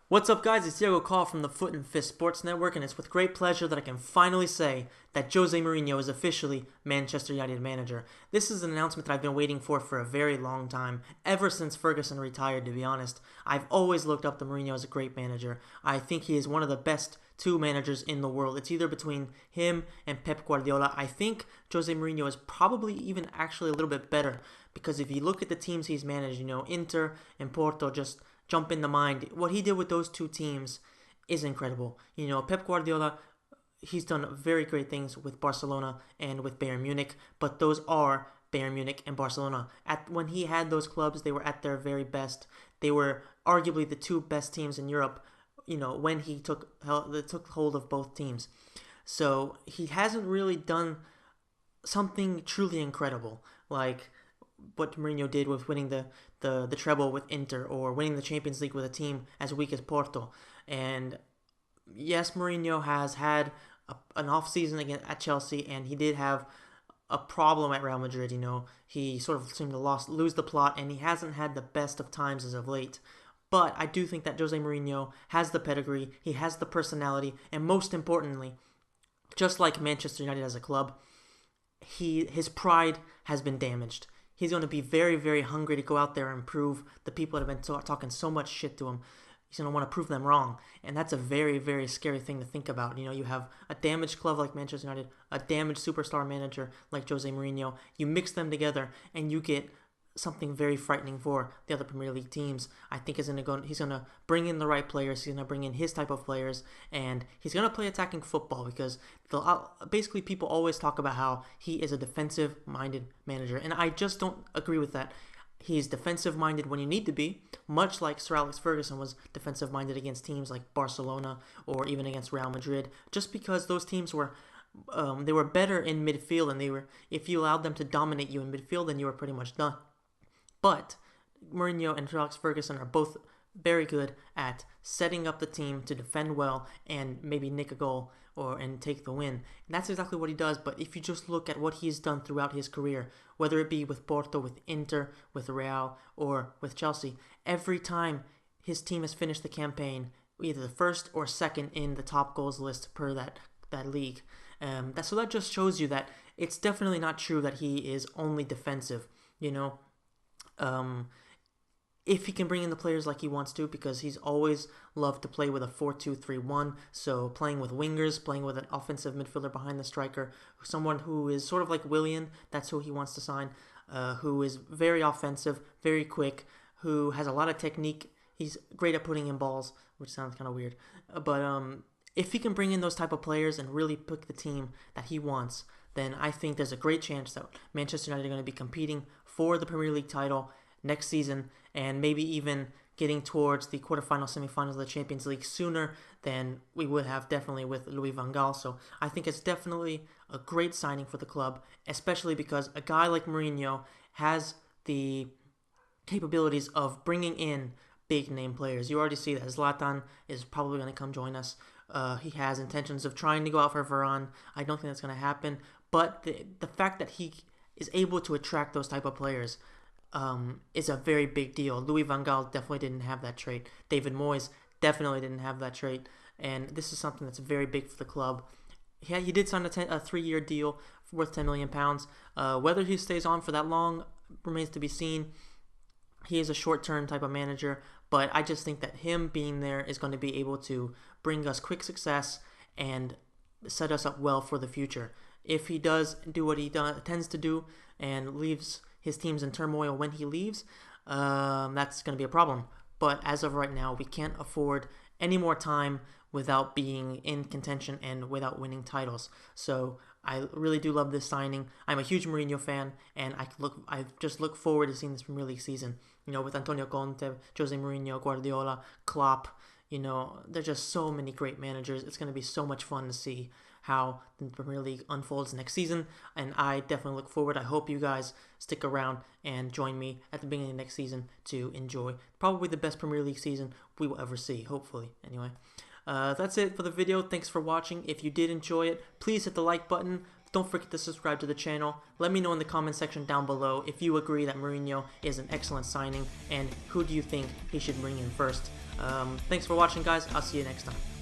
What's up, guys? It's Diego Call from the Foot and Fist Sports Network, and it's with great pleasure that I can finally say that Jose Mourinho is officially Manchester United manager. This is an announcement that I've been waiting for a very long time, ever since Ferguson retired, to be honest. I've always looked up to Mourinho as a great manager. I think he is one of the best two managers in the world. It's either between him and Pep Guardiola. I think Jose Mourinho is probably even actually a little bit better, because if you look at the teams he's managed, Inter and Porto just jump in the mind. What he did with those two teams is incredible. Pep Guardiola, he's done very great things with Barcelona and with Bayern Munich, but those are Bayern Munich and Barcelona. When he had those clubs, they were at their very best. They were arguably the two best teams in Europe, when he took hold of both teams. So he hasn't really done something truly incredible like what Mourinho did with winning the treble with Inter, or winning the Champions League with a team as weak as Porto. And yes, Mourinho has had an off season again at Chelsea, and he did have a problem at Real Madrid. He sort of seemed to lose the plot, and he hasn't had the best of times as of late. But I do think that Jose Mourinho has the pedigree, he has the personality, and most importantly, just like Manchester United as a club, his pride has been damaged. He's going to be very, very hungry to go out there and prove the people that have been talking so much shit to him. He's going to want to prove them wrong. And that's a very, very scary thing to think about. You have a damaged club like Manchester United, a damaged superstar manager like Jose Mourinho. You mix them together and you get something very frightening for the other Premier League teams. I think he's going to bring in the right players. He's going to bring in his type of players, and he's going to play attacking football, because basically people always talk about how he is a defensive-minded manager, and I just don't agree with that. He's defensive-minded when you need to be, much like Sir Alex Ferguson was defensive-minded against teams like Barcelona or even against Real Madrid, just because those teams were they were better in midfield, and if you allowed them to dominate you in midfield, then you were pretty much done. But Mourinho and Alex Ferguson are both very good at setting up the team to defend well and maybe nick a goal and take the win. And that's exactly what he does. But if you just look at what he's done throughout his career, whether it be with Porto, with Inter, with Real, or with Chelsea, every time his team has finished the campaign, either the first or second in the top goals list per that league. So that just shows you that it's definitely not true that he is only defensive. If he can bring in the players like he wants to, because he's always loved to play with a 4-2-3-1, so playing with wingers, playing with an offensive midfielder behind the striker, someone who is sort of like Willian, that's who he wants to sign, who is very offensive, very quick, who has a lot of technique. He's great at putting in balls, which sounds kind of weird, but if he can bring in those type of players and really pick the team that he wants, then I think there's a great chance that Manchester United are going to be competing for the Premier League title next season, and maybe even getting towards the quarterfinals, semifinals of the Champions League sooner than we would have definitely with Louis van Gaal. So I think it's definitely a great signing for the club, especially because a guy like Mourinho has the capabilities of bringing in big name players. You already see that Zlatan is probably going to come join us. He has intentions of trying to go out for Varane. I don't think that's going to happen, but the fact that he is able to attract those type of players is a very big deal. Louis van Gaal definitely didn't have that trait. David Moyes definitely didn't have that trait, and this is something that's very big for the club. He did sign a 3-year deal worth £10 million. Whether he stays on for that long remains to be seen. He is a short-term type of manager, but I just think that him being there is going to be able to bring us quick success and set us up well for the future. If he does do what he tends to do and leaves his teams in turmoil when he leaves, that's going to be a problem. But as of right now, we can't afford any more time without being in contention and without winning titles. So I really do love this signing. I'm a huge Mourinho fan, and I just look forward to seeing this Premier League season. With Antonio Conte, Jose Mourinho, Guardiola, Klopp. There's just so many great managers. It's going to be so much fun to see how the Premier League unfolds next season, and I definitely look forward. I hope you guys stick around and join me at the beginning of next season to enjoy probably the best Premier League season we will ever see, hopefully. Anyway, that's it for the video. Thanks for watching. If you did enjoy it, please hit the like button. Don't forget to subscribe to the channel. Let me know in the comment section down below if you agree that Mourinho is an excellent signing, and who do you think he should bring in first. Thanks for watching, guys. I'll see you next time.